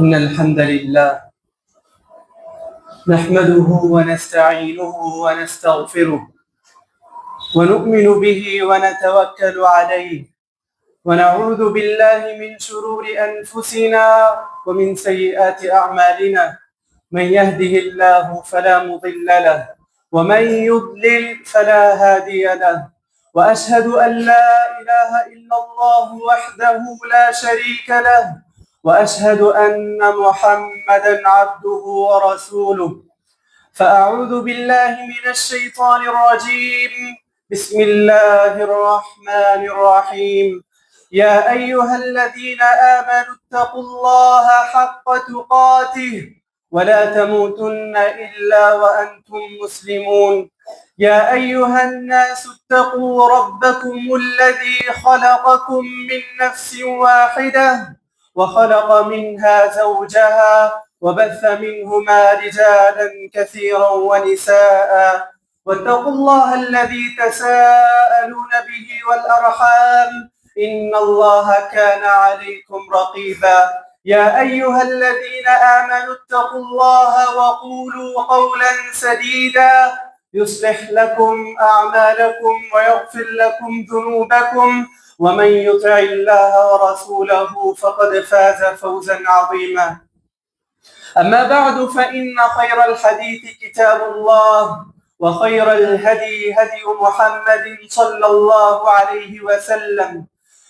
إن الحمد لله نحمده ونستعينه ونستغفره ونؤمن به ونتوكل عليه ونعوذ بالله من شرور أنفسنا ومن سيئات أعمالنا. من يهده الله فلا مضل له ومن يضلل فلا هادي له، وأشهد أن لا إله إلا الله وحده لا شريك له، وأشهد أن محمدا عبده ورسوله. فأعوذ بالله من الشيطان الرجيم. بسم الله الرحمن الرحيم. يا أيها الذين آمنوا اتقوا الله حق تقاته ولا تموتن إلا وأنتم مسلمون. يا أيها الناس اتقوا ربكم الذي خلقكم من نفس واحدة وخلق منها زوجها وبث منهما رجالا كثيرا ونساء، واتقوا الله الذي تساءلون به والأرحام إن الله كان عليكم رقيبا. يا أيها الذين آمنوا اتقوا الله وقولوا قولا سديدا يصلح لكم أعمالكم ويغفر لكم ذنوبكم، ومن يطع الله ورسوله فقد فاز فوزا عظيما. أما بعد فإن خير الحديث كتاب الله، وخير الهدي هدي محمد صلى الله عليه وسلم،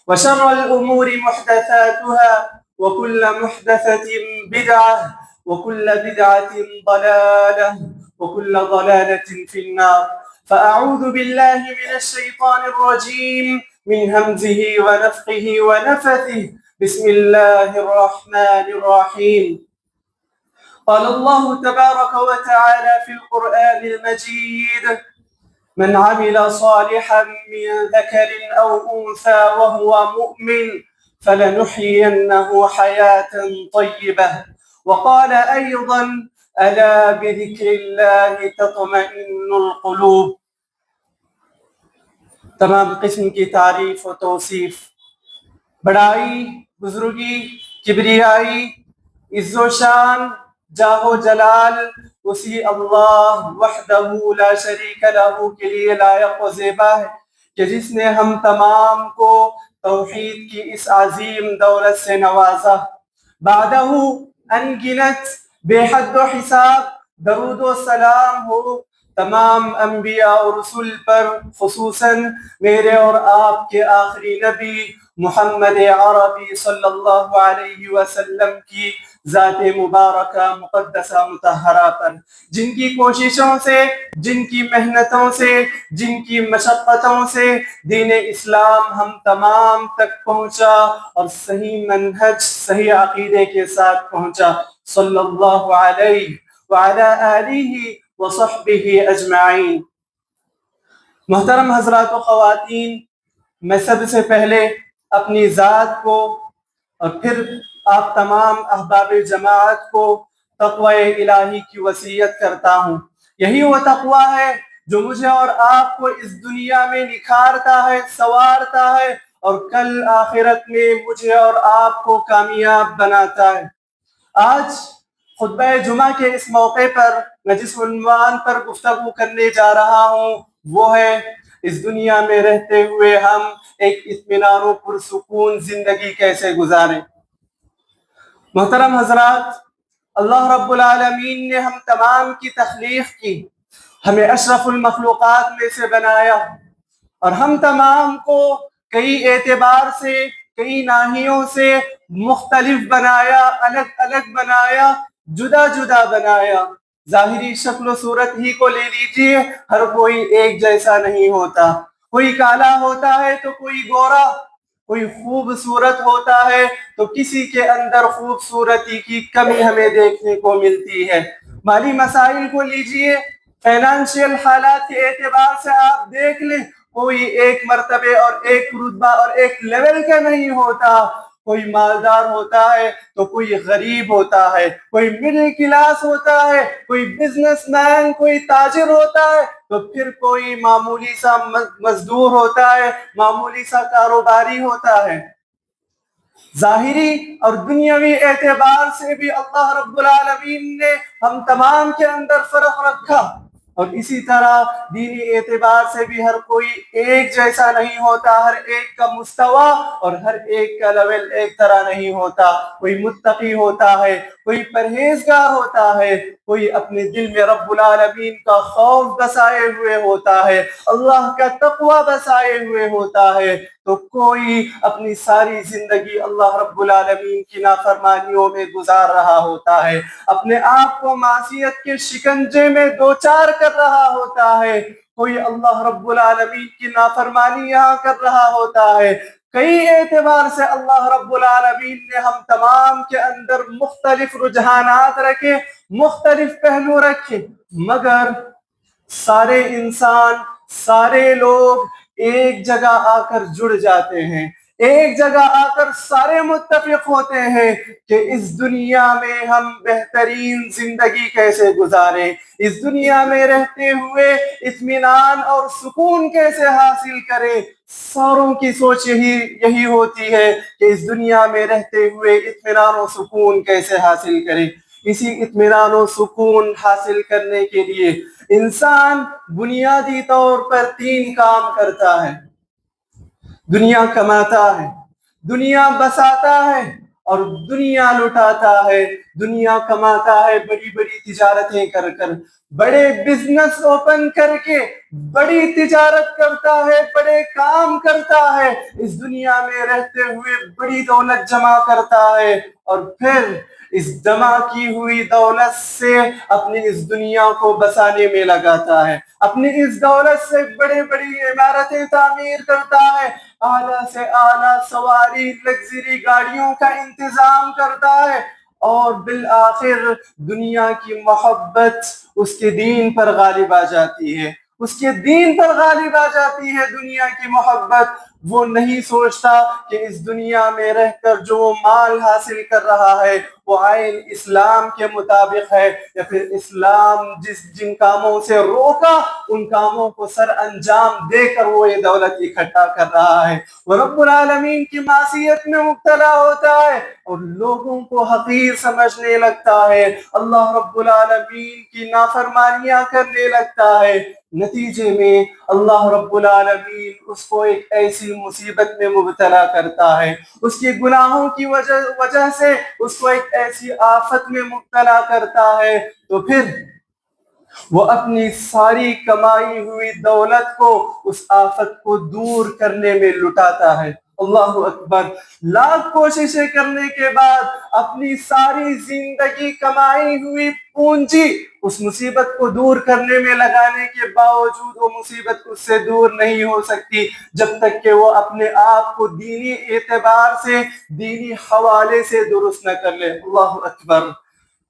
وشر الأمور محدثاتها، وكل محدثة بدعة، وكل بدعة ضلالة، وكل ضلالة في النار. فأعوذ بالله من الشيطان الرجيم من همزه ونفخه ونفثه. بسم الله الرحمن الرحيم. قال الله تبارك وتعالى في القرآن المجيد: من عمل صالحا من ذكر أو أنثى وهو مؤمن فلنحيينه حياة طيبة. وقال أيضا: ألا بذكر الله تطمئن القلوب. تمام قسم کی تعریف و توصیف، بڑائی، بزرگی، کبریائی، عز و شان، جاہ و جلال اسی اللہ وحدہ لا شریک لہ کے لیے لائق و زیبا ہے کہ جس نے ہم تمام کو توحید کی اس عظیم دولت سے نوازا۔ بعدہ ان گنت بے حد و حساب درود و سلام ہو تمام انبیاء و رسول پر، خصوصاً میرے اور آپ کے آخری نبی محمد عربی صلی اللہ علیہ وسلم کی ذات مبارکہ مقدسہ مطہرہ پر، جن کی کوششوں سے، جن کی محنتوں سے، جن کی مشقتوں سے دین اسلام ہم تمام تک پہنچا اور صحیح منہج، صحیح عقیدے کے ساتھ پہنچا۔ صلی اللہ علیہ وعلی آلہ وصحبہ اجمعین۔ محترم حضرات و خواتین، میں سب سے پہلے اپنی ذات کو اور پھر آپ تمام احباب جماعت کو تقوی الہی کی وصیت کرتا ہوں۔ یہی وہ تقوی ہے جو مجھے اور آپ کو اس دنیا میں نکھارتا ہے، سنوارتا ہے اور کل آخرت میں مجھے اور آپ کو کامیاب بناتا ہے۔ آج خطبہ جمعہ کے اس موقع پر میں جس عنوان پر گفتگو کرنے جا رہا ہوں وہ ہے: اس دنیا میں رہتے ہوئے ہم ایک اطمینان و پرسکون زندگی کیسے گزاریں۔ محترم حضرات، اللہ رب العالمین نے ہم تمام کی تخلیق کی، ہمیں اشرف المخلوقات میں سے بنایا اور ہم تمام کو کئی اعتبار سے، کئی ناحیوں سے مختلف بنایا، الگ الگ بنایا، جدا جدا بنایا۔ ظاہری شکل و صورت ہی کو لے لیجئے، ہر کوئی ایک جیسا نہیں ہوتا، کوئی کالا ہوتا ہے تو کوئی گورا، کوئی خوبصورت ہوتا ہے تو کسی کے اندر خوبصورتی کی کمی ہمیں دیکھنے کو ملتی ہے۔ مالی مسائل کو لیجئے، فائنانشیل حالات کے اعتبار سے آپ دیکھ لیں، کوئی ایک مرتبے اور ایک رتبہ اور ایک لیول کا نہیں ہوتا، کوئی مالدار ہوتا ہے تو کوئی غریب ہوتا ہے، کوئی مڈل کلاس ہوتا ہے، کوئی بزنس مین، کوئی تاجر ہوتا ہے تو پھر کوئی معمولی سا مزدور ہوتا ہے، معمولی سا کاروباری ہوتا ہے۔ ظاہری اور دنیاوی اعتبار سے بھی اللہ رب العالمین نے ہم تمام کے اندر فرق رکھا، اور اسی طرح دینی اعتبار سے بھی ہر کوئی ایک جیسا نہیں ہوتا، ہر ایک کا مستوی اور ہر ایک کا لیول ایک طرح نہیں ہوتا۔ کوئی متقی ہوتا ہے، کوئی پرہیزگار ہوتا ہے، کوئی اپنے دل میں رب العالمین کا خوف بسائے ہوئے ہوتا ہے، اللہ کا تقوی بسائے ہوئے ہوتا ہے، تو کوئی اپنی ساری زندگی اللہ رب العالمین کی نافرمانیوں میں گزار رہا ہوتا ہے، اپنے آپ کو معصیت کے شکنجے میں دوچار کر رہا ہوتا ہے، کوئی اللہ رب العالمین کی نافرمانیاں کر رہا ہوتا ہے۔ کئی اعتبار سے اللہ رب العالمین نے ہم تمام کے اندر مختلف رجحانات رکھے، مختلف پہلو رکھے، مگر سارے انسان، سارے لوگ ایک جگہ آ کر جڑ جاتے ہیں، ایک جگہ آ کر سارے متفق ہوتے ہیں کہ اس دنیا میں ہم بہترین زندگی کیسے گزاریں، اس دنیا میں رہتے ہوئے اطمینان اور سکون کیسے حاصل کریں۔ ساروں کی سوچ یہی ہوتی ہے کہ اس دنیا میں رہتے ہوئے اطمینان و سکون کیسے حاصل کریں۔ اسی اطمینان و سکون حاصل کرنے کے لیے انسان بنیادی طور پر 3 کام کرتا ہے۔ دنیا کماتا ہے، دنیا بساتا ہے اور دنیا لٹاتا ہے۔ دنیا کماتا ہے بڑی بڑی تجارتیں کر کر، بڑے بزنس اوپن کر کے بڑی تجارت کرتا ہے، بڑے کام کرتا ہے، اس دنیا میں رہتے ہوئے بڑی دولت جمع کرتا ہے، اور پھر اس جمع کی ہوئی دولت سے اپنی اس دنیا کو بسانے میں لگاتا ہے، اپنی اس دولت سے بڑی بڑی عمارتیں تعمیر کرتا ہے، اعلیٰ سے اعلیٰ سواری لگژری گاڑیوں کا انتظام کرتا ہے، اور بالآخر دنیا کی محبت اس کے دین پر غالب آ جاتی ہے، اس کے دین پر غالب آ جاتی ہے دنیا کی محبت۔ وہ نہیں سوچتا کہ اس دنیا میں رہ کر جو وہ مال حاصل کر رہا ہے وہ عین اسلام کے مطابق ہے، یا پھر اسلام جن کاموں سے روکا ان کاموں کو سر انجام دے کر وہ یہ دولت اکٹھا کر رہا ہے۔ وہ رب العالمین کی معصیت میں مبتلا ہوتا ہے اور لوگوں کو حقیر سمجھنے لگتا ہے، اللہ رب العالمین کی نافرمانیاں کرنے لگتا ہے۔ نتیجے میں اللہ رب العالمین اس کو ایک ایسی مصیبت میں مبتلا کرتا ہے، اس کی گناہوں کی وجہ سے اس کو ایک ایسی آفت میں مبتلا کرتا ہے، تو پھر وہ اپنی ساری کمائی ہوئی دولت کو اس آفت کو دور کرنے میں لٹاتا ہے۔ اللہ اکبر! لاکھ کوششیں کرنے کے بعد اپنی ساری زندگی کمائی ہوئی پونجی اس مصیبت کو دور کرنے میں لگانے کے باوجود وہ مصیبت اس سے دور نہیں ہو سکتی جب تک کہ وہ اپنے آپ کو دینی اعتبار سے، دینی حوالے سے درست نہ کر لے۔ اللہ اکبر!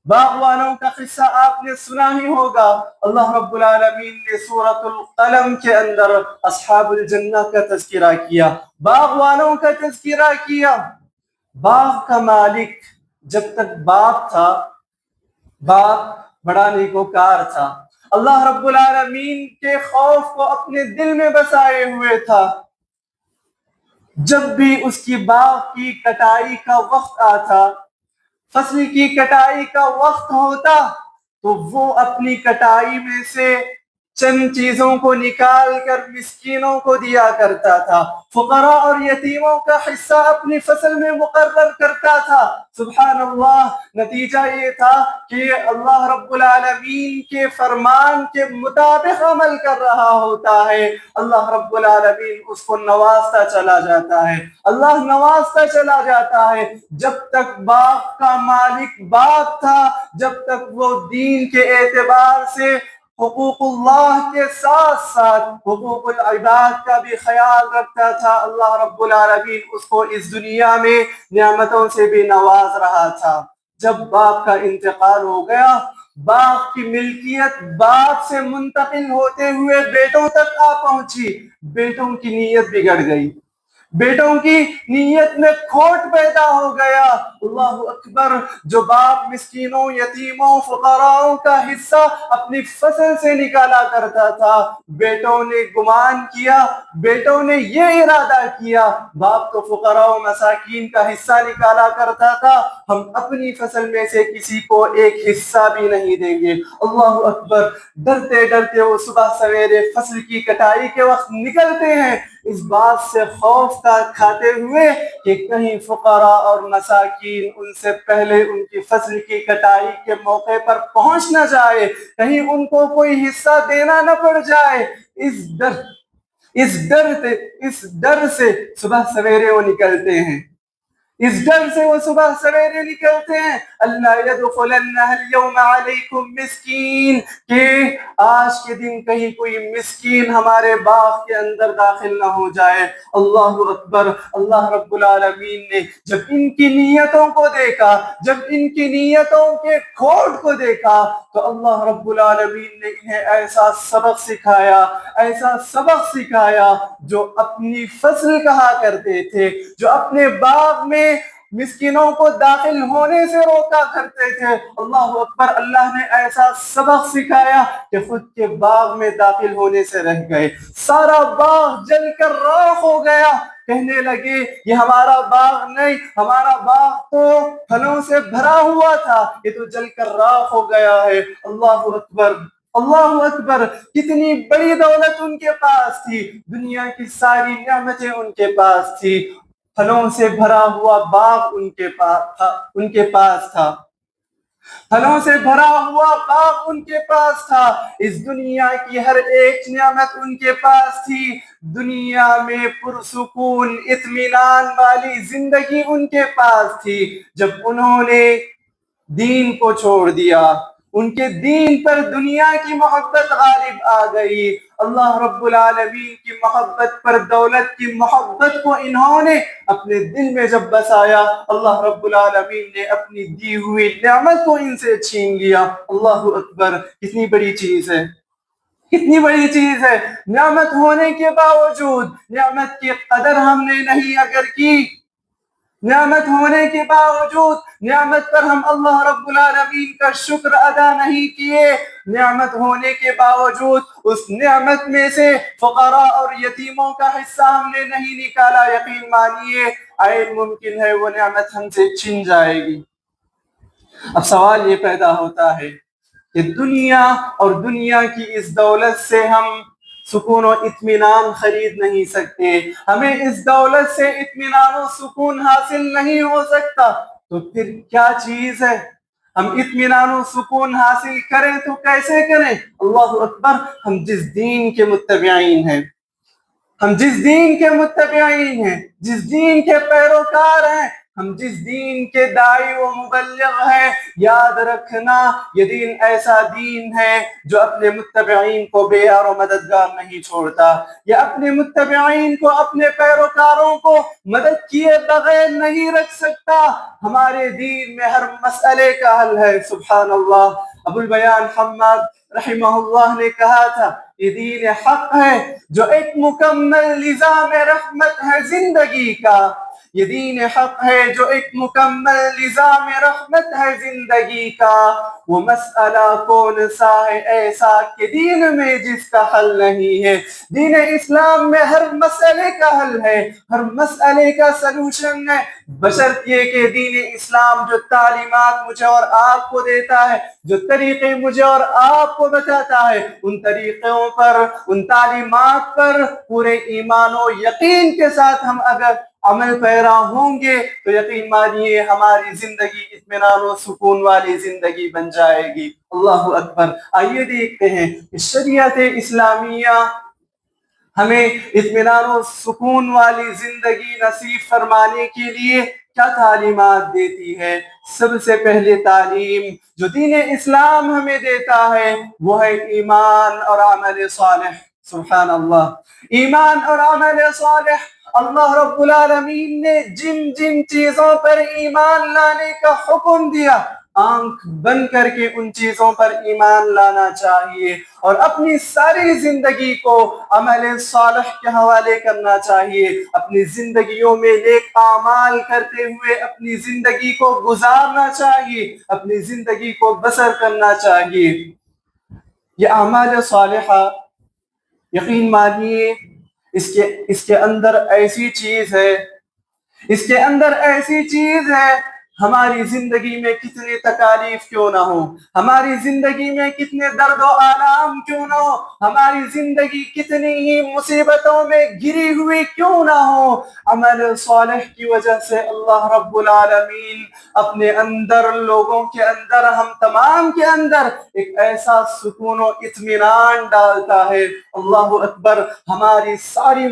باغبانوں کا قصہ آپ نے سنا ہی ہوگا۔ اللہ رب العالمین نے سورۃ القلم کے اندر اصحاب الجنہ کا تذکرہ کیا، باغبانوں کا تذکرہ کیا۔ باغ کا مالک جب تک باپ تھا، باپ بڑا نیکوکار تھا، اللہ رب العالمین کے خوف کو اپنے دل میں بسائے ہوئے تھا۔ جب بھی اس کی باغ کی کٹائی کا وقت آتا، فصل کی کٹائی کا وقت ہوتا، تو وہ اپنی کٹائی میں سے چند چیزوں کو نکال کر مسکینوں کو دیا کرتا تھا، فقراء اور یتیموں کا حصہ اپنی فصل میں مقرر کرتا تھا۔ سبحان اللہ! نتیجہ یہ تھا کہ اللہ رب العالمین کے فرمان کے مطابق عمل کر رہا ہوتا ہے، اللہ رب العالمین اس کو نوازتا چلا جاتا ہے، اللہ نوازتا چلا جاتا ہے۔ جب تک باغ کا مالک باپ تھا، جب تک وہ دین کے اعتبار سے حقوق اللہ کے ساتھ ساتھ حقوق العباد کا بھی خیال رکھتا تھا، اللہ رب العالمین اس کو اس دنیا میں نعمتوں سے بھی نواز رہا تھا۔ جب باپ کا انتقال ہو گیا، باپ کی ملکیت باپ سے منتقل ہوتے ہوئے بیٹوں تک آ پہنچی، بیٹوں کی نیت بگڑ گئی، بیٹوں کی نیت میں کھوٹ پیدا ہو گیا، اللہ اکبر. جو باپ مسکینوں, یتیموں, فقراؤں کا حصہ اپنی فصل سے نکالا کرتا تھا, بیٹوں نے گمان کیا, بیٹوں نے یہ ارادہ کیا, باپ تو فقراء و مساکین کا حصہ نکالا کرتا تھا, ہم اپنی فصل میں سے کسی کو ایک حصہ بھی نہیں دیں گے. اللہ اکبر. ڈرتے ڈرتے وہ صبح سویرے فصل کی کٹائی کے وقت نکلتے ہیں, اس بات سے خوف کھاتے ہوئے کہ کہیں فقراء اور مساکین ان سے پہلے ان کی فصل کی کٹائی کے موقع پر پہنچ نہ جائے, کہیں ان کو کوئی حصہ دینا نہ پڑ جائے. اس ڈر سے صبح سویرے وہ نکلتے ہیں, اس ڈر سے وہ صبح سویرے نکلتے ہیں. اللہ يدخلنها اليوم علیکم مسکین, کہ آج کے دن کہیں کوئی مسکین ہمارے باغ کے اندر داخل نہ ہو جائے. اللہ اکبر. اللہ رب العالمین نے جب ان کی نیتوں کو دیکھا, جب ان کی نیتوں کے کھوٹ کو دیکھا, تو اللہ رب العالمین نے انہیں ایسا سبق سکھایا جو اپنی فصل کہا کرتے تھے, جو اپنے باغ میں مسکینوں کو داخل ہونے سے روکا کرتے تھے. اللہ اکبر. اللہ نے ایسا سبق سکھایا کہ خود کے باغ میں داخل ہونے سے رہ گئے. سارا باغ جل کر راکھ ہو گیا. کہنے لگے یہ ہمارا باغ نہیں, ہمارا باغ تو پھلوں سے بھرا ہوا تھا, یہ تو جل کر راکھ ہو گیا ہے. اللہ اکبر. اللہ اکبر. کتنی بڑی دولت ان کے پاس تھی, دنیا کی ساری نعمتیں ان کے پاس تھی, پھلوں سے بھرا ہوا باغ ان کے پاس تھا, پھلوں سے بھرا ہوا باغ ان کے پاس تھا, اس دنیا کی ہر ایک نعمت ان کے پاس تھی, دنیا میں پرسکون اطمینان والی زندگی ان کے پاس تھی. جب انہوں نے دین کو چھوڑ دیا, ان کے دین پر دنیا کی محبت غالب آ گئی. اللہ رب العالمین کی محبت پر دولت کی محبت کو انہوں نے اپنے دل میں جب بسایا, اللہ رب العالمین نے اپنی دی ہوئی نعمت کو ان سے چھین لیا. اللہ اکبر. کتنی بڑی چیز ہے, کتنی بڑی چیز ہے. نعمت ہونے کے باوجود نعمت کی قدر ہم نے نہیں اگر کی, نعمت ہونے کے باوجود نعمت پر ہم اللہ رب العالمین کا شکر ادا نہیں کیے, نعمت ہونے کے باوجود اس نعمت میں سے فقراء اور یتیموں کا حصہ ہم نے نہیں نکالا, یقین مانیے عین ممکن ہے وہ نعمت ہم سے چھن جائے گی. اب سوال یہ پیدا ہوتا ہے کہ دنیا اور دنیا کی اس دولت سے ہم سکون و اطمینان خرید نہیں سکتے, ہمیں اس دولت سے اطمینان و سکون حاصل نہیں ہو سکتا, تو پھر کیا چیز ہے؟ ہم اطمینان و سکون حاصل کریں تو کیسے کریں؟ اللہ اکبر. ہم جس دین کے متبعین ہیں, ہم جس دین کے متبعین ہیں, جس دین کے پیروکار ہیں, ہم جس دین کے داعی و مبلغ ہیں, یاد رکھنا یہ دین ایسا دین ہے جو اپنے متبعین کو بے یار و مددگار نہیں چھوڑتا, یہ اپنے متبعین کو, اپنے پیروکاروں کو مدد کیے بغیر نہیں رکھ سکتا. ہمارے دین میں ہر مسئلے کا حل ہے. سبحان اللہ. ابو البیان حماد رحمہ اللہ نے کہا تھا یہ دین حق ہے جو ایک مکمل نظام رحمت ہے زندگی کا, یہ دین حق ہے جو ایک مکمل نظام رحمت ہے زندگی کا. وہ مسئلہ کون سا ہے ایسا کہ دین میں جس کا حل نہیں ہے؟ دین اسلام میں ہر مسئلے کا حل ہے, ہر مسئلے کا سلوشن ہے, بشرط یہ کہ دین اسلام جو تعلیمات مجھے اور آپ کو دیتا ہے, جو طریقے مجھے اور آپ کو بتاتا ہے, ان طریقوں پر, ان تعلیمات پر پورے ایمان و یقین کے ساتھ ہم اگر عمل پیرا ہوں گے تو یقین مانیے ہماری زندگی اطمینان و سکون والی زندگی بن جائے گی. اللہ اکبر. آئیے دیکھتے ہیں کہ شریعت اسلامیہ ہمیں اطمینان و سکون والی زندگی نصیب فرمانے کے لیے کیا تعلیمات دیتی ہے. سب سے پہلے تعلیم جو دین اسلام ہمیں دیتا ہے وہ ہے ایمان اور عمل صالح. سبحان اللہ. ایمان اور عمل صالح. اللہ رب العالمین نے جن جن چیزوں پر ایمان لانے کا حکم دیا آنکھ بند کر کے ان چیزوں پر ایمان لانا چاہیے اور اپنی ساری زندگی کو عمل صالح کے حوالے کرنا چاہیے. اپنی زندگیوں میں نیک اعمال کرتے ہوئے اپنی زندگی کو گزارنا چاہیے، اپنی زندگی کو بسر کرنا چاہیے. یہ اعمال صالحہ یقین مانیے اس کے اندر ایسی چیز ہے، اس کے اندر ایسی چیز ہے، ہماری زندگی میں کتنی تکالیف کیوں نہ ہو، ہماری زندگی میں کتنے درد و آلام کیوں نہ ہو، ہماری زندگی کتنی ہی مصیبتوں میں گری ہوئی کیوں نہ ہو، عمل صالح کی وجہ سے اللہ رب العالمین اپنے اندر، لوگوں کے اندر، ہم تمام کے اندر ایک ایسا سکون و اطمینان ڈالتا ہے. اللہ اکبر. ہماری ساری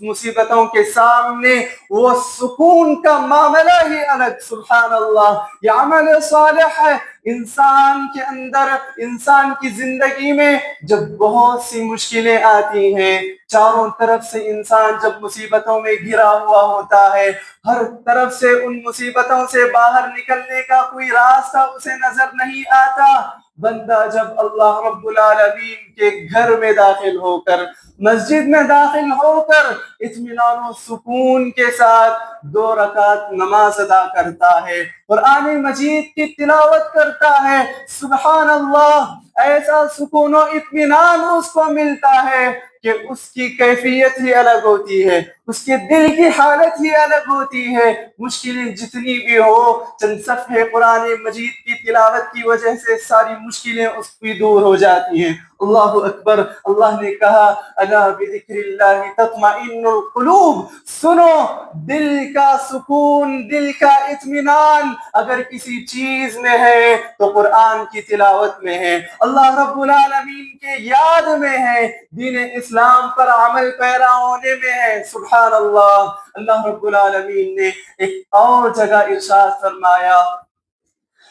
مصیبتوں کے سامنے وہ سکون کا معاملہ ہی الگ. سبحان اللہ. یہ عمل صالح ہے. انسان کے اندر، انسان کی زندگی میں جب بہت سی مشکلیں آتی ہیں، چاروں طرف سے انسان جب مصیبتوں میں گھرا ہوا ہوتا ہے، ہر طرف سے ان مصیبتوں سے باہر نکلنے کا کوئی راستہ اسے نظر نہیں آتا، بندہ جب اللہ رب العالمین کے گھر میں داخل ہو کر، مسجد میں داخل ہو کر اطمینان و سکون کے ساتھ 2 رکعت نماز ادا کرتا ہے، قرآن مجید کی تلاوت کرتا ہے، سبحان اللہ، ایسا سکون و اطمینان اس کو ملتا ہے کہ اس کی کیفیت ہی الگ ہوتی ہے، اس کے دل کی حالت ہی الگ ہوتی ہے. مشکلیں جتنی بھی ہو، چند صفحے قرآن مجید کی تلاوت کی وجہ سے ساری مشکلیں اس کی دور ہو جاتی ہیں. اللہ اکبر. اللہ نے کہا الا بذکر اللہ تطمئن القلوب. سنو، دل کا سکون، دل کا اطمینان اگر کسی چیز میں ہے تو قرآن کی تلاوت میں ہے، اللہ رب العالمین کے یاد میں ہے، دین اسلام پر عمل پیرا ہونے میں ہے. سبحان اللہ. اللہ رب العالمین نے ایک اور جگہ ارشاد فرمایا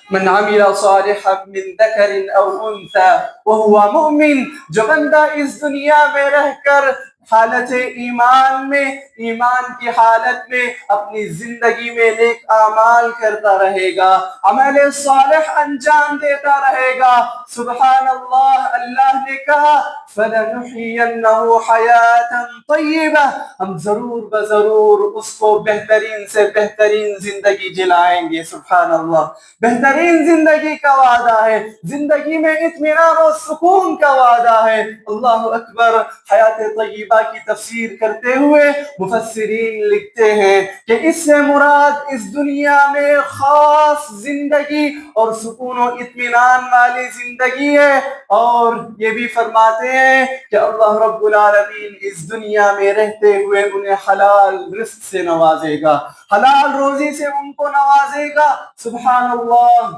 من عمل صالحا من ذکر او انثى وهو مؤمن. جو بندہ اس دنیا میں رہ کر حالت ایمان میں، ایمان کی حالت میں اپنی زندگی میں نیک اعمال کرتا رہے گا، عمل صالح انجام دیتا رہے گا، سبحان اللہ. اللہ نے کہا فَلَنُحْيِيَنَّهُ حَيَاةً طَيِّبَةً. ہم ضرور بضرور اس کو بہترین سے بہترین زندگی دلائیں گے. سبحان اللہ. بہترین زندگی کا وعدہ ہے، زندگی میں اطمینان و سکون کا وعدہ ہے. اللہ اکبر. حیات طیبہ کی تفسیر کرتے ہوئے مفسرین لکھتے ہیں کہ اس سے مراد اس دنیا میں خاص زندگی اور سکون و اطمینان والی زندگی ہے، اور یہ بھی فرماتے ہیں کہ اللہ رب العالمین اس دنیا میں رہتے ہوئے انہیں حلال رزق سے نوازے گا، حلال روزی سے ان کو نوازے گا. سبحان اللہ.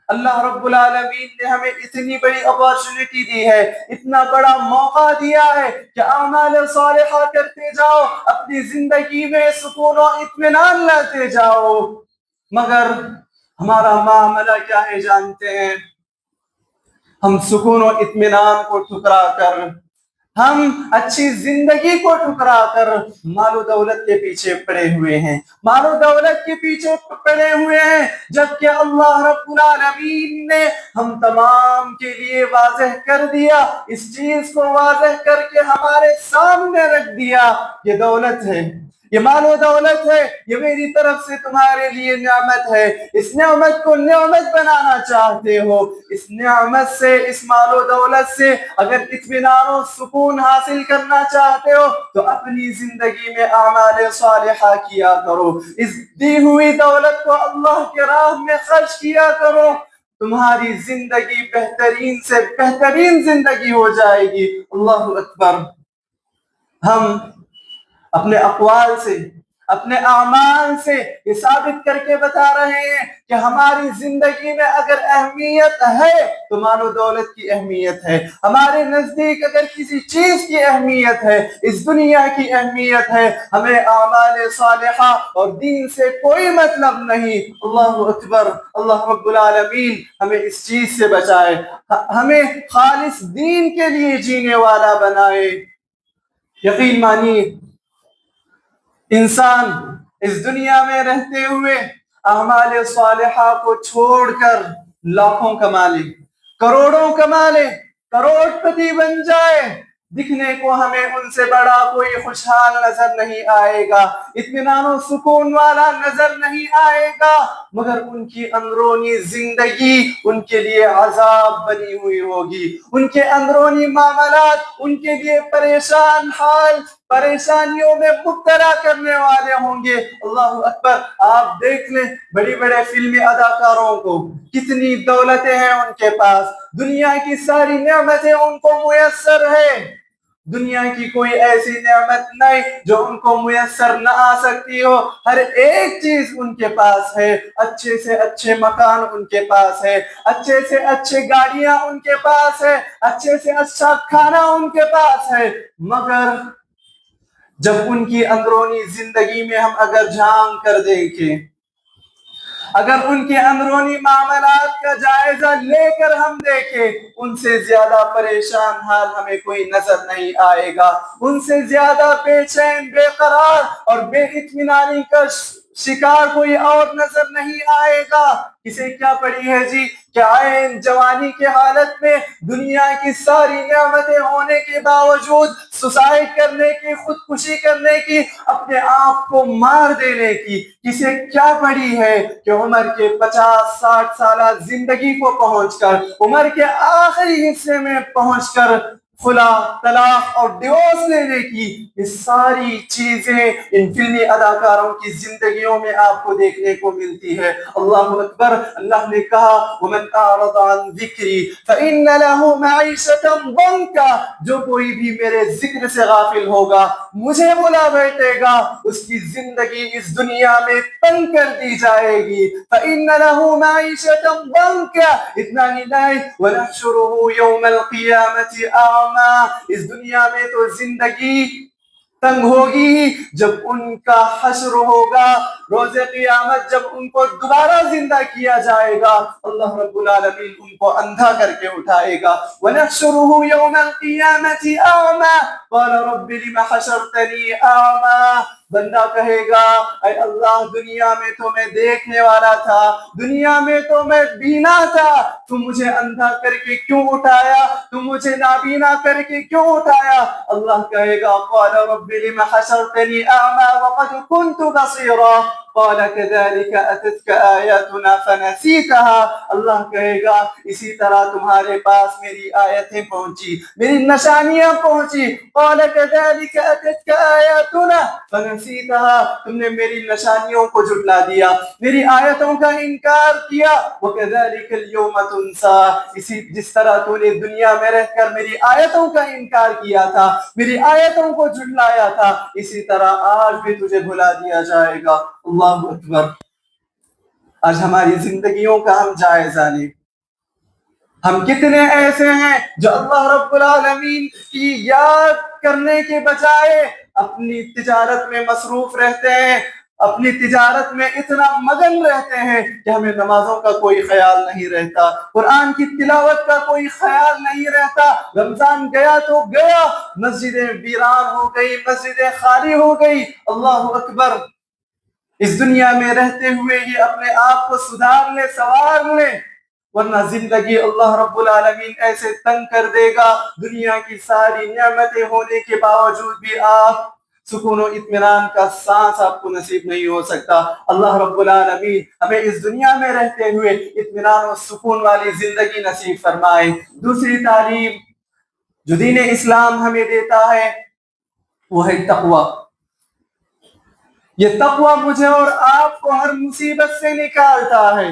اللہ رب العالمین نے ہمیں اتنی بڑی اپارچونٹی دی ہے، اتنا بڑا موقع دیا ہے کہ اعمال صالحہ کرتے جاؤ، اپنی زندگی میں سکون و اطمینان لاتے جاؤ. مگر ہمارا معاملہ کیا ہے جانتے ہیں؟ ہم سکون و اطمینان کو ٹھکرا کر، ہم اچھی زندگی کو ٹھکرا کر مال و دولت کے پیچھے پڑے ہوئے ہیں، مال و دولت کے پیچھے پڑے ہوئے ہیں، جبکہ اللہ رب العالمین نے ہم تمام کے لیے واضح کر دیا، اس چیز کو واضح کر کے ہمارے سامنے رکھ دیا. یہ دولت ہے، یہ مال و دولت ہے، یہ میری طرف سے تمہارے لیے نعمت ہے. اس نعمت کو نعمت بنانا چاہتے ہو، اس نعمت سے، اس مال و دولت سے اگر اطمینان و سکون حاصل کرنا چاہتے ہو تو اپنی زندگی میں اعمال صالحہ کیا کرو، اس دی ہوئی دولت کو اللہ کے راہ میں خرچ کیا کرو، تمہاری زندگی بہترین سے بہترین زندگی ہو جائے گی. اللہ اکبر. ہم اپنے اقوال سے، اپنے اعمال سے یہ ثابت کر کے بتا رہے ہیں کہ ہماری زندگی میں اگر اہمیت ہے تو مال و دولت کی اہمیت ہے، ہمارے نزدیک اگر کسی چیز کی اہمیت ہے، اس دنیا کی اہمیت ہے، ہمیں اعمال صالحہ اور دین سے کوئی مطلب نہیں. اللہ اکبر. اللہ رب العالمین ہمیں اس چیز سے بچائے، ہمیں خالص دین کے لیے جینے والا بنائے. یقین مانیے انسان اس دنیا میں رہتے ہوئے اعمال صالحہ کو چھوڑ کر لاکھوں کما لے، کروڑوں کما لے، کروڑ پتی بن جائے، دکھنے کو ہمیں ان سے بڑا کوئی خوشحال نظر نہیں آئے گا، اطمینان و سکون والا نظر نہیں آئے گا، مگر ان کی اندرونی زندگی ان کے لیے عذاب بنی ہوئی ہوگی، ان کے اندرونی معاملات ان کے لیے پریشان حال، پریشانیوں میں مبتلا کرنے والے ہوں گے۔ اللہ اکبر! آپ دیکھ لیں بڑی بڑے فلمی اداکاروں کو، کتنی دولتیں ہیں ان کے پاس، دنیا کی ساری نعمتیں ان کو میسر ہے، دنیا کی کوئی ایسی نعمت نہیں جو ان کو میسر نہ آ سکتی ہو، ہر ایک چیز ان کے پاس ہے، اچھے سے اچھے مکان ان کے پاس ہے، اچھے سے اچھے گاڑیاں ان کے پاس ہے، اچھے سے اچھا کھانا ان کے پاس ہے، مگر جب ان کی اندرونی زندگی میں ہم اگر جھانک کر دیکھیں، اگر ان کے اندرونی معاملات کا جائزہ لے کر ہم دیکھیں، ان سے زیادہ پریشان حال ہمیں کوئی نظر نہیں آئے گا، ان سے زیادہ بے چین، بے قرار اور بے اطمینانی کا شکار کوئی اور نظر نہیں آئے گا۔ کسے کیا پڑی ہے جی کہ عین جوانی کے حالت میں دنیا کی ساری نعمتیں ہونے کے باوجود سوسائڈ کرنے کی، خودکشی کرنے کی، اپنے آپ کو مار دینے کی۔ کسے کیا پڑی ہے کہ عمر کے 50-60 سالہ زندگی کو پہنچ کر، عمر کے آخری حصے میں پہنچ کر خلا، طلاق اور ڈیورس لینے کی، یہ ساری چیزیں ان فلمی اداکاروں کی زندگیوں میں آپ کو دیکھنے کو ملتی ہے۔ اللہ اکبر! اللہ نے کہا وَمَنْ أَعْرَضَ عَنْ ذِكْرِي فَإِنَّ لَهُ مَعِيشَةً ضَنْكًا، جو کوئی بھی میرے ذکر سے غافل ہوگا، مجھے بلا بیٹھے گا، اس کی زندگی اس دنیا میں تنگ کر دی جائے گی۔ فَإِنَّ لَهُ مَعِيشَةً ضَنْكًا، اتنا ہی نہیں وَنَحْشُرُهُ يَوْمَ الْقِيَامَةِ أَعْمَى، اس دنیا میں تو زندگی تنگ ہوگی، جب ان کا حشر ہوگا، روز قیامت جب ان کو دوبارہ زندہ کیا جائے گا، اللہ رب العالمین ان کو اندھا کر کے اٹھائے گا۔ وَنَحْشُرُهُ يَوْمَ الْقِيَامَةِ أَعْمَى قَالَ رَبِّ لِمَ حَشَرْتَنِي أَعْمَى، بندہ کہے گا اے اللہ دنیا میں تو میں دیکھنے والا تھا، دنیا میں تو میں بینا تھا، تم مجھے اندھا کر کے کیوں اٹھایا، تم مجھے نابینا کر کے کیوں اٹھایا؟ اللہ کہے گا قال رب لم حشرتنی اعمى وقد كنت بصيرا قال كذلك اتتك آیاتنا فنسیتها، اللہ کہے گا اسی طرح تمہارے پاس میری آیتیں پہنچی، میری نشانیاں پہنچی، قال كذلك اتتك آیاتنا فنسیتها، تم نے میری نشانیوں کو جھٹلا دیا، میری آیتوں کا انکار کیا، وكذلك اليوم تنسى، اسی جس طرح تو نے دنیا میں رہ کر میری آیتوں کا انکار کیا تھا، میری آیتوں کو جھٹلایا تھا، اسی طرح آج بھی تجھے بھلا دیا جائے گا۔ اللہ اکبر! آج ہماری زندگیوں کا ہم جائزہ لیں، ہم کتنے ایسے ہیں جو اللہ رب العالمین کی یاد کرنے کے بجائے اپنی تجارت میں مصروف رہتے ہیں، اپنی تجارت میں اتنا مگن رہتے ہیں کہ ہمیں نمازوں کا کوئی خیال نہیں رہتا، قرآن کی تلاوت کا کوئی خیال نہیں رہتا، رمضان گیا تو گیا، مسجدیں ویران ہو گئی، مسجدیں خالی ہو گئی۔ اللہ اکبر! اس دنیا میں رہتے ہوئے ہی اپنے آپ کو سدھار لیں، سنوار لیں، ورنہ زندگی اللہ رب العالمین ایسے تنگ کر دے گا، دنیا کی ساری نعمتیں ہونے کے باوجود بھی آپ سکون و اطمینان کا سانس آپ کو نصیب نہیں ہو سکتا۔ اللہ رب العالمین ہمیں اس دنیا میں رہتے ہوئے اطمینان و سکون والی زندگی نصیب فرمائے۔ دوسری تعلیم جو دین اسلام ہمیں دیتا ہے وہ ہے تقوی۔ یہ تقوی مجھے اور آپ کو ہر مصیبت سے نکالتا ہے،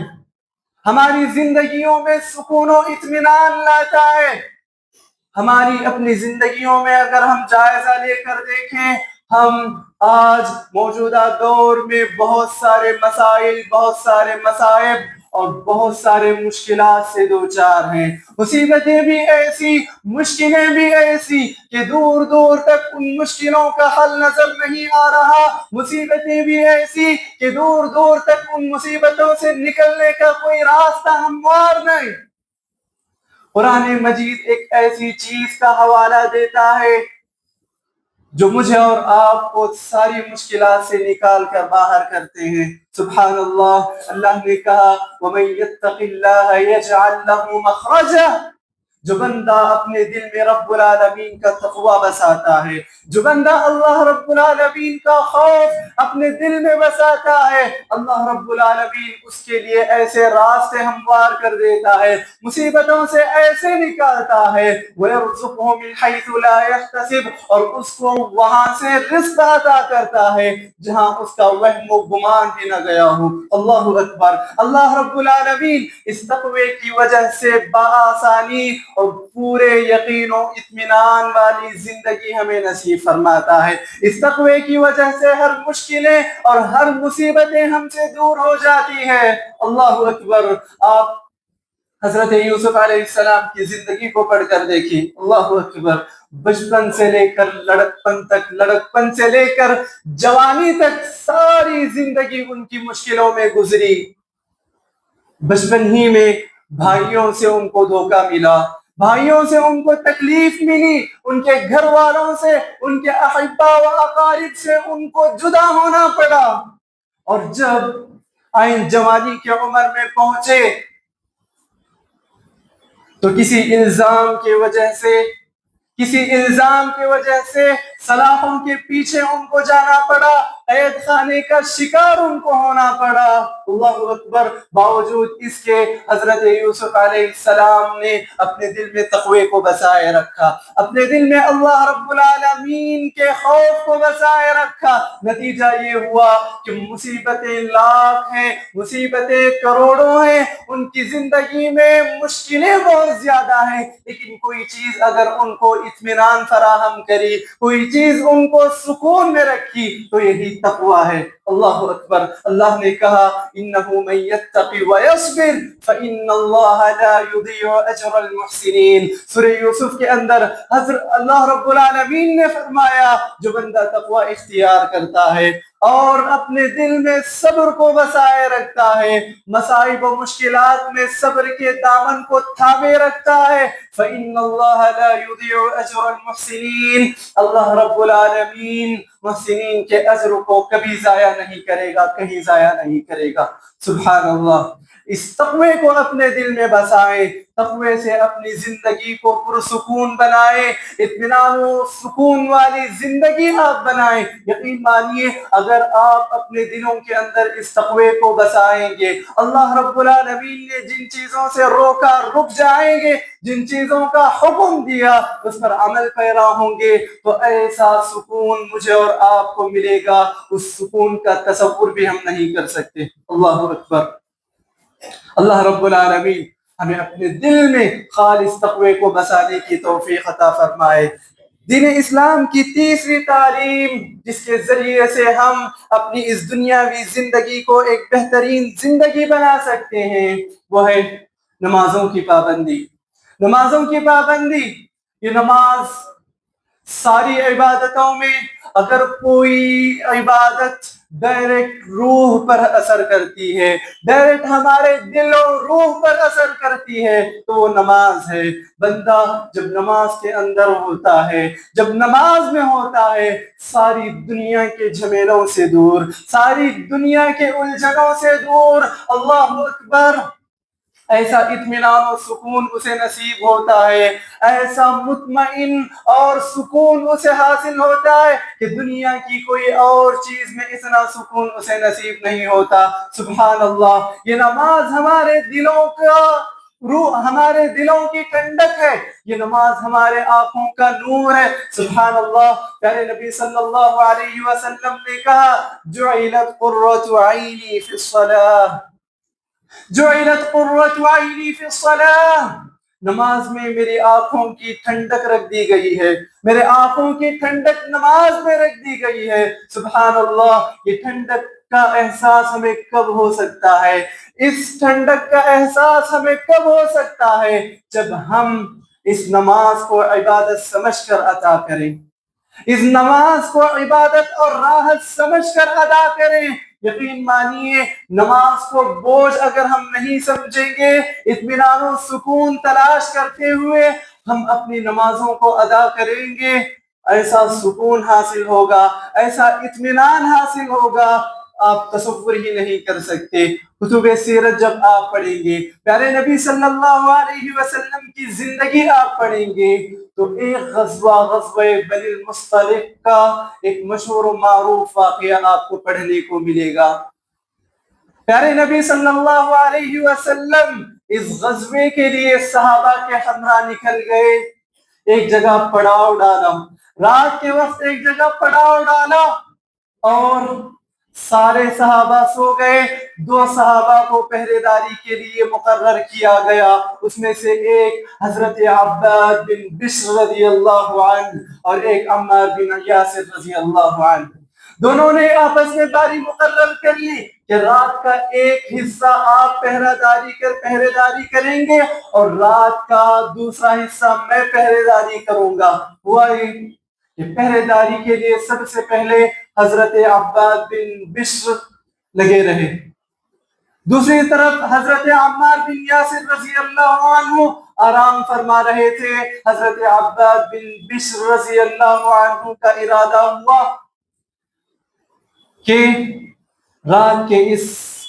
ہماری زندگیوں میں سکون و اطمینان لاتا ہے۔ ہماری اپنی زندگیوں میں اگر ہم جائزہ لے کر دیکھیں، ہم آج موجودہ دور میں بہت سارے مسائل، بہت سارے مصائب اور بہت سارے مشکلات سے دوچار ہیں، مصیبتیں بھی ایسی، مشکلیں بھی ایسی کہ دور دور تک ان مشکلوں کا حل نظر نہیں آ رہا، مصیبتیں بھی ایسی کہ دور دور تک ان مصیبتوں سے نکلنے کا کوئی راستہ ہموار نہیں۔ قرآن مجید ایک ایسی چیز کا حوالہ دیتا ہے جو مجھے اور آپ کو ساری مشکلات سے نکال کر باہر کرتے ہیں۔ سبحان اللہ، اللہ نے کہا وَمَن يَتَّقِ اللَّهَ يَجْعَلْ لَهُ مَخْرَجًا، جو بندہ اپنے دل میں رب العالمین کا تقوی بساتا ہے، جو بندہ اللہ رب العالمین کا خوف اپنے دل میں بساتا ہے، اللہ رب العالمین اس کے لیے ایسے راستے ہموار کر دیتا ہے، مصیبتوں سے ایسے نکالتا ہے، وَيَرْزُقْهُ مِنْ حَيْثُ لَا يَحْتَسِبُ، اور اس کو وہاں سے رزق عطا کرتا ہے جہاں اس کا وہم و گمان بھی نہ گیا ہو۔ اللہ اکبر، اللہ رب العالمین اس تقوی کی وجہ سے بآسانی اور پورے یقین و اطمینان والی زندگی ہمیں نصیب فرماتا ہے۔ اس تقوی کی وجہ سے ہر مشکلیں اور ہر مصیبتیں ہم سے دور ہو جاتی ہیں۔ اللہ اکبر، آپ حضرت یوسف علیہ السلام کی زندگی کو پڑھ کر دیکھیں۔ اللہ اکبر، بچپن سے لے کر لڑکپن تک، لڑکپن سے لے کر جوانی تک ساری زندگی ان کی مشکلوں میں گزری۔ بچپن ہی میں بھائیوں سے ان کو دھوکہ ملا، بھائیوں سے ان کو تکلیف ملی، ان کے گھر والوں سے، ان کے احبا و اقارب سے ان کو جدا ہونا پڑا، اور جب آئین جوانی کی عمر میں پہنچے تو کسی الزام کی وجہ سے سلاخوں کے پیچھے ان کو جانا پڑا، قید خانے کا شکار ان کو ہونا پڑا۔ اللہ اکبر، باوجود اس کے حضرت یوسف علیہ السلام نے اپنے دل میں تقوی کو بسائے رکھا، اپنے دل میں اللہ رب العالمین کے خوف کو بسائے رکھا۔ نتیجہ یہ ہوا کہ مصیبتیں لاکھ ہیں، مصیبتیں کروڑوں ہیں، ان کی زندگی میں مشکلیں بہت زیادہ ہیں، لیکن کوئی چیز اگر ان کو اطمینان فراہم کری، کوئی چیز ان کو سکون میں رکھی، تو یہی تقوی ہے۔ اللہ اکبر، اللہ نے کہا انہ من یتق ویصبر فان اللہ لا یضیع اجر المحسنین۔ سورہ یوسف کے اندر حضرت اللہ رب العالمین نے فرمایا جو بندہ تقوی اختیار کرتا ہے اور اپنے دل میں صبر کو بسائے رکھتا ہے، مصائب و مشکلات میں صبر کے دامن کو تھامے رکھتا ہے، فإن اللہ لا یضیع اجر المحسنین، اللہ رب العالمین محسنین کے اجر کو کبھی ضائع نہیں کرے گا، کہیں ضائع نہیں کرے گا۔ سبحان اللہ، اس تقوی کو اپنے دل میں بسائیں، تقوی سے اپنی زندگی کو پرسکون بنائیں، اطمینان و سکون والی زندگی آپ بنائیں۔ یقین مانیے اگر آپ اپنے دلوں کے اندر اس تقوی کو بسائیں گے، اللہ رب العالمین نے جن چیزوں سے روکا رک جائیں گے، جن چیزوں کا حکم دیا اس پر عمل پیرا ہوں گے، تو ایسا سکون مجھے اور آپ کو ملے گا، اس سکون کا تصور بھی ہم نہیں کر سکتے۔ اللہ اکبر، اللہ رب العالمین ہمیں اپنے دل میں خالص تقوی کو بسانے کی توفیق عطا فرمائے۔ دین اسلام کی تیسری تعلیم جس کے ذریعے سے ہم اپنی اس دنیاوی زندگی کو ایک بہترین زندگی بنا سکتے ہیں وہ ہے نمازوں کی پابندی۔ نمازوں کی پابندی، یہ نماز ساری عبادتوں میں اگر کوئی عبادت ڈائریکٹ روح پر اثر کرتی ہے، ڈائریکٹ ہمارے دل و روح پر اثر کرتی ہے تو وہ نماز ہے۔ بندہ جب نماز کے اندر ہوتا ہے، جب نماز میں ہوتا ہے، ساری دنیا کے جھمیلوں سے دور، ساری دنیا کے الجھنوں سے دور، اللہ اکبر، ایسا اطمینان و سکون اسے نصیب ہوتا ہے، ایسا مطمئن اور سکون اسے حاصل ہوتا ہے کہ دنیا کی کوئی اور چیز میں اتنا سکون اسے نصیب نہیں ہوتا۔ سبحان اللہ، یہ نماز ہمارے دلوں کا روح، ہمارے دلوں کی ٹھنڈک ہے، یہ نماز ہمارے آنکھوں کا نور ہے۔ سبحان اللہ، پیارے نبی صلی اللہ علیہ وسلم نے کہا جعلت قرۃ عینی فی الصلاۃ، جعلت قرۃ عینی فی الصلاۃ، نماز میں میری آنکھوں کی ٹھنڈک رکھ دی گئی ہے، میرے آنکھوں کی ٹھنڈک نماز میں رکھ دی گئی ہے۔ سبحان اللہ، یہ ٹھنڈک کا احساس ہمیں کب ہو سکتا ہے؟ اس ٹھنڈک کا احساس ہمیں کب ہو سکتا ہے؟ جب ہم اس نماز کو عبادت سمجھ کر ادا کریں، اس نماز کو عبادت اور راحت سمجھ کر ادا کریں۔ یقین مانیے نماز کو بوجھ اگر ہم نہیں سمجھیں گے، اطمینان و سکون تلاش کرتے ہوئے ہم اپنی نمازوں کو ادا کریں گے، ایسا سکون حاصل ہوگا، ایسا اطمینان حاصل ہوگا، آپ تصور ہی نہیں کر سکتے۔ کتب سیرت جب آپ پڑھیں گے، پیارے نبی صلی اللہ علیہ وسلم کی زندگی آپ پڑھیں گے، تو ایک غزوہ بنی المصطلق کا ایک مشہور و معروف واقعہ آپ کو پڑھنے کو ملے گا۔ پیارے نبی صلی اللہ علیہ وسلم اس غزوے کے لیے صحابہ کے ہمراہ نکل گئے، ایک جگہ پڑاؤ ڈالا، رات کے وقت ایک جگہ پڑاؤ ڈالا اور سارے صحابہ سو گئے۔ 2 صحابہ کو پہرے داری کے لیے مقرر کیا گیا، اس میں سے ایک حضرت عباد بن بشر رضی اللہ عنہ اور ایک عمار بن یاسر رضی اللہ عنہ۔ دونوں نے آپس میں داری مقرر کر لی کہ رات کا ایک حصہ آپ پہرے داری کریں گے اور رات کا دوسرا حصہ میں پہرے داری کروں گا۔ ہوا یہ کہ پہرے داری کے لیے سب سے پہلے حضرت عباد بن بشر لگے رہے، دوسری طرف حضرت عمار بن یاسر رضی اللہ عنہ آرام فرما رہے تھے۔ حضرت عباد بن بشر رضی اللہ عنہ کا ارادہ ہوا کہ رات کے اس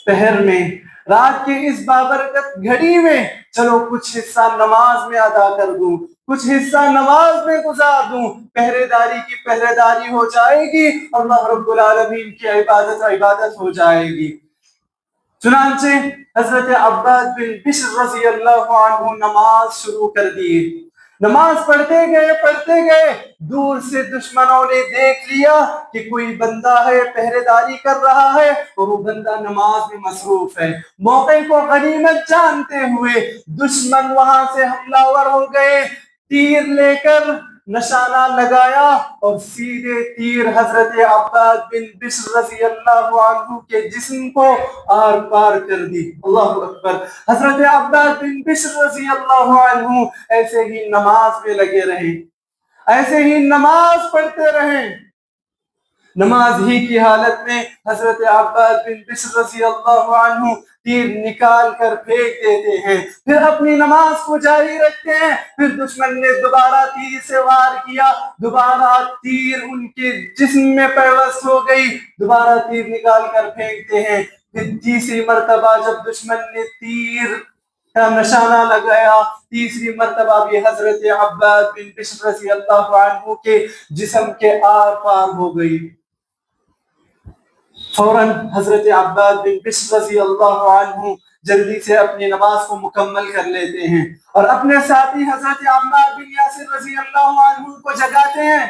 پہر میں، رات کے اس بابرکت گھڑی میں چلو کچھ حصہ نماز میں ادا کر دوں، کچھ حصہ نماز میں گزار دوں، پہرے داری کی پہرے داری ہو جائے گی، اللہ رب العالمین کی عبادت ہو جائے گی۔ چنانچہ حضرت عباد بن بشر رضی اللہ عنہ نماز شروع کر دی۔ نماز پڑھتے گئے، دور سے دشمنوں نے دیکھ لیا کہ کوئی بندہ ہے پہرے داری کر رہا ہے اور وہ بندہ نماز میں مصروف ہے۔ موقع کو غنیمت جانتے ہوئے دشمن وہاں سے حملہ ور ہو گئے، تیر لے کر نشانہ لگایا اور سیدھے تیر حضرت عباد بن بشر رضی اللہ عنہ کے جسم کو آر پار کر دی۔ اللہ اکبر۔ حضرت عباد بن بشر رضی اللہ عنہ ایسے ہی نماز میں لگے رہے، ایسے ہی نماز پڑھتے رہے۔ نماز ہی کی حالت میں حضرت عباد بن بشر رضی اللہ عنہ تیر نکال کر پھینک دیتے ہیں، پھر اپنی نماز کو جاری رکھتے ہیں۔ پھر دشمن نے دوبارہ تیر سے وار کیا، دوبارہ تیر ان کے جسم میں پیوست ہو گئی، دوبارہ تیر نکال کر پھینکتے ہیں۔ پھر تیسری مرتبہ جب دشمن نے تیر کا نشانہ لگایا، تیسری مرتبہ بھی حضرت عباد بن بشر رضی اللہ عنہ کے جسم کے آر پار ہو گئی۔ فوراً حضرت عباد بن بشر رضی اللہ عنہ جلدی سے اپنی نماز کو مکمل کر لیتے ہیں اور اپنے ساتھی حضرت عمار بن یاسر رضی اللہ عنہ کو جگاتے ہیں۔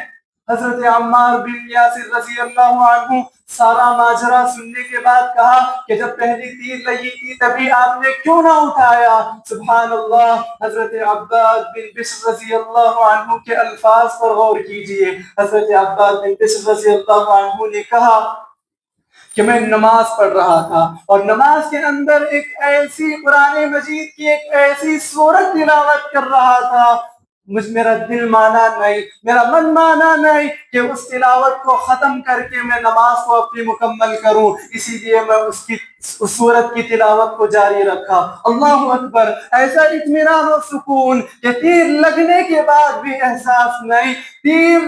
حضرت عمار بن یاسر رضی اللہ عنہ سارا ماجرا سننے کے بعد کہا کہ جب پہلی تیر لگی تھی تبھی آپ نے کیوں نہ اٹھایا؟ سبحان اللہ۔ حضرت عباد بن بشر رضی اللہ عنہ کے الفاظ پر غور کیجئے۔ حضرت عباد بن بشر رضی اللہ عنہ نے کہا کہ میں نماز پڑھ رہا تھا اور نماز کے اندر ایک ایسی قرآن مجید کی ایک ایسی سورت تلاوت کر رہا تھا، میرا دل مانا نہیں، میرا من مانا نہیں کہ اس تلاوت کو ختم کر کے میں نماز کو اپنی مکمل کروں، اسی لیے میں اس سورت کی تلاوت کو جاری رکھا۔ اللہ اکبر۔ ایسا اطمینان و سکون کہ تیر لگنے کے بعد بھی احساس نہیں، تیر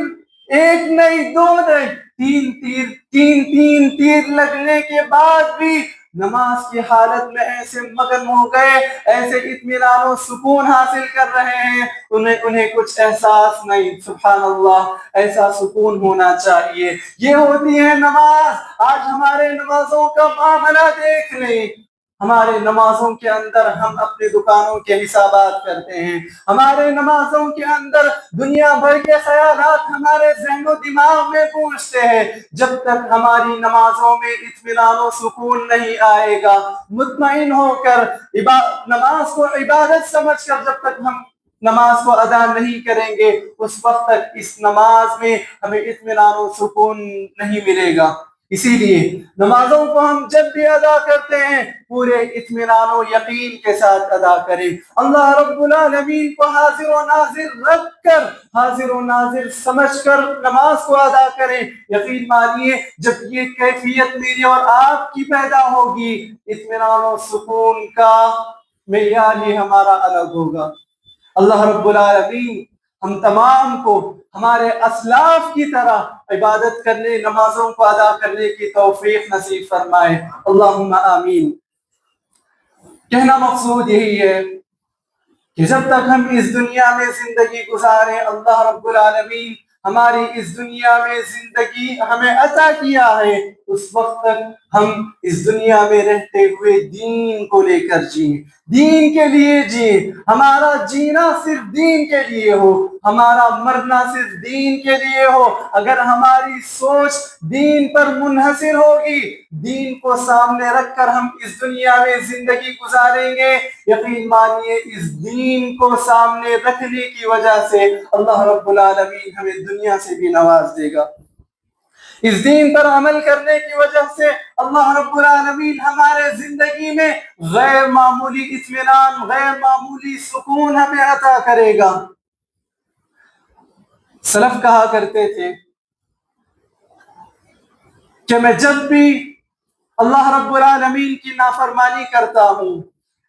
ایک نہیں، 2 نہیں، 3 تیر لگنے کے بعد بھی نماز کی حالت میں ایسے مگن ہو گئے، ایسے اطمینان و سکون حاصل کر رہے ہیں، انہیں کچھ احساس نہیں۔ سبحان اللہ۔ ایسا سکون ہونا چاہیے، یہ ہوتی ہے نماز۔ آج ہمارے نمازوں کا معاملہ دیکھ لیں، ہمارے نمازوں کے اندر ہم اپنی دکانوں کے حسابات کرتے ہیں، ہمارے نمازوں کے اندر دنیا بھر کے خیالات ہمارے ذہن و دماغ میں گونجتے ہیں۔ جب تک ہماری نمازوں میں اطمینان و سکون نہیں آئے گا، مطمئن ہو کر نماز کو عبادت سمجھ کر جب تک ہم نماز کو ادا نہیں کریں گے، اس وقت تک اس نماز میں ہمیں اطمینان و سکون نہیں ملے گا۔ اسی لیے نمازوں کو ہم جب بھی ادا کرتے ہیں پورے اطمینان و یقین کے ساتھ ادا کریں۔ اللہ رب العالمین کو حاضر و ناظر رکھ کر، حاضر و ناظر سمجھ کر نماز کو ادا کریں۔ یقین مانیے جب یہ کیفیت میری اور آپ کی پیدا ہوگی، اطمینان و سکون کا معیار ہی ہمارا الگ ہوگا۔ اللہ رب العالمین ہم تمام کو ہمارے اسلاف کی طرح عبادت کرنے، نمازوں کو ادا کرنے کی توفیق نصیب فرمائے، اللہم آمین۔ کہنا مقصود یہی ہے کہ جب تک ہم اس دنیا میں زندگی گزاریں، اللہ رب العالمین ہماری اس دنیا میں زندگی ہمیں عطا کیا ہے، اس وقت تک ہم اس دنیا میں رہتے ہوئے دین کو لے کر جئیں، دین کے لیے جئیں، ہمارا جینا صرف دین کے لیے ہو، ہمارا مرنا صرف دین کے لیے ہو۔ اگر ہماری سوچ دین پر منحصر ہوگی، دین کو سامنے رکھ کر ہم اس دنیا میں زندگی گزاریں گے، یقین مانیے اس دین کو سامنے رکھنے کی وجہ سے اللہ رب العالمین ہمیں دنیا سے بھی نواز دے گا، اس دین پر عمل کرنے کی وجہ سے اللہ رب العالمین ہمارے زندگی میں غیر معمولی اطمینان، غیر معمولی سکون ہمیں عطا کرے گا۔ سلف کہا کرتے تھے کہ میں جب بھی اللہ رب العالمین کی نافرمانی کرتا ہوں،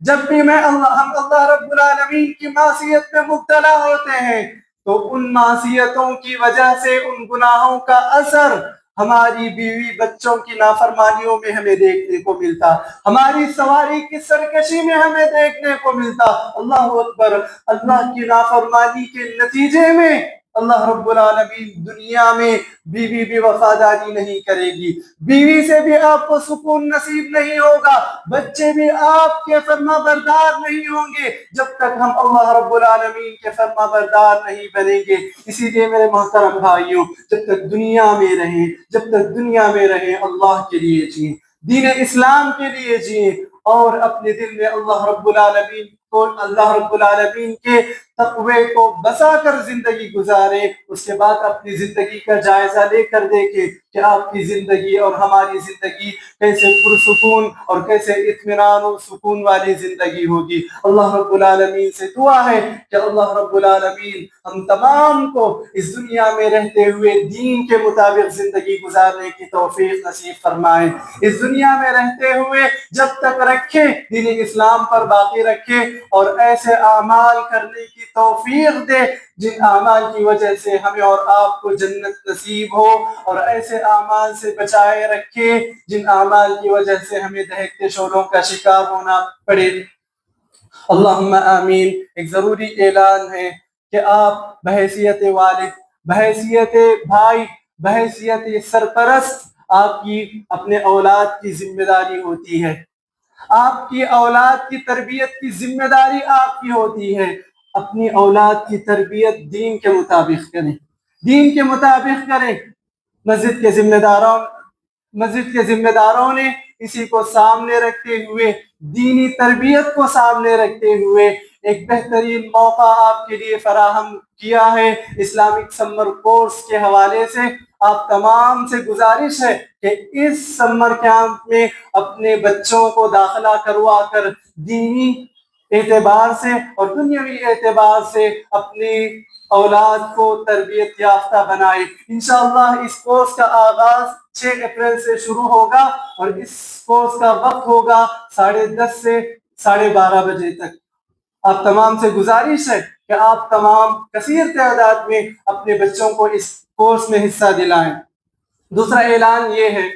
جب بھی ہم اللہ رب العالمین کی معصیت میں مبتلا ہوتے ہیں، تو ان معصیتوں کی وجہ سے، ان گناہوں کا اثر ہماری بیوی بچوں کی نافرمانیوں میں ہمیں دیکھنے کو ملتا، ہماری سواری کی سرکشی میں ہمیں دیکھنے کو ملتا۔ اللہ اکبر! اللہ کی نافرمانی کے نتیجے میں اللہ رب العالمین دنیا میں بیوی بھی وفاداری نہیں کرے گی، بیوی سے بھی آپ کو سکون نصیب نہیں ہوگا، بچے بھی آپ کے فرما بردار نہیں ہوں گے جب تک ہم اللہ رب العالمین کے فرما بردار نہیں بنیں گے۔ اسی لیے میرے محترم بھائیوں، جب تک دنیا میں رہیں، جب تک دنیا میں رہیں، اللہ کے لیے جئیں، دین اسلام کے لیے جئیں، اور اپنے دل میں اللہ رب العالمین کے تقوی کو بسا کر زندگی گزارے۔ اس کے بعد اپنی زندگی کا جائزہ لے کر دیکھیں کہ آپ کی زندگی اور ہماری زندگی کیسے پرسکون اور کیسے اطمینان و سکون والی زندگی ہوگی۔ اللہ رب العالمین سے دعا ہے کہ اللہ رب العالمین ہم تمام کو اس دنیا میں رہتے ہوئے دین کے مطابق زندگی گزارنے کی توفیق نصیب فرمائے، اس دنیا میں رہتے ہوئے جب تک رکھے دین اسلام پر باقی رکھے، اور ایسے اعمال کرنے کی توفیق دے جن اعمال کی وجہ سے ہمیں اور آپ کو جنت نصیب ہو، اور ایسے اعمال سے بچائے رکھے جن اعمال کی وجہ سے ہمیں دہکتے شعلوں کا شکار ہونا پڑے۔ اللہم آمین۔ ایک ضروری اعلان ہے کہ آپ بحیثیت والد، بحیثیت بھائی، بحیثیت سرپرست، آپ کی اپنے اولاد کی ذمہ داری ہوتی ہے، آپ کی اولاد کی تربیت کی ذمہ داری آپ کی ہوتی ہے۔ اپنی اولاد کی تربیت دین کے مطابق کریں، دین کے مطابق کریں۔ مسجد کے ذمہ داروں نے اسی کو سامنے رکھتے ہوئے، دینی تربیت کو سامنے رکھتے ہوئے ایک بہترین موقع آپ کے لیے فراہم کیا ہے۔ اسلامک سمر کورس کے حوالے سے آپ تمام سے گزارش ہے کہ اس سمر کیمپ میں اپنے بچوں کو داخلہ کروا کر دینی اعتبار سے اور دنیاوی اعتبار سے اپنی اولاد کو تربیت یافتہ بنائے۔ انشاءاللہ اس کورس کا آغاز 6 اپریل سے شروع ہوگا، اور اس کورس کا وقت ہوگا 10:30 سے 12:30 بجے تک۔ آپ تمام سے گزارش ہے کہ آپ تمام کثیر تعداد میں اپنے بچوں کو اس کورس میں حصہ دلائیں۔ دوسرا اعلان یہ ہے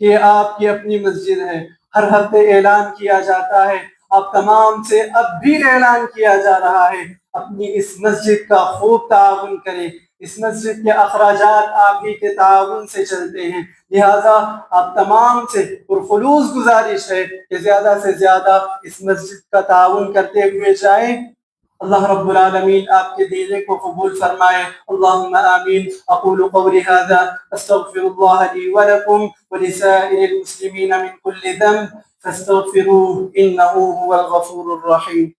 کہ آپ کی اپنی مسجد ہے، ہر ہفتے اعلان کیا جاتا ہے، آپ تمام سے اب بھی اعلان کیا جا رہا ہے، اپنی اس مسجد کا خوب تعاون کریں، اس مسجد کے اخراجات آپ ہی کے تعاون سے چلتے ہیں، لہٰذا آپ تمام سے پرخلوص گزارش ہے کہ زیادہ سے زیادہ اس مسجد کا تعاون کرتے ہوئے جائیں۔ اللہ رب العالمین آپ کے دینے کو قبول فرمائے، اللہم آمین۔ اقول قولی هذا استغفر اللہ لی ولکم ولسائر المسلمین من کل ذنب فاستغفروه انه هو الغفور الرحیم۔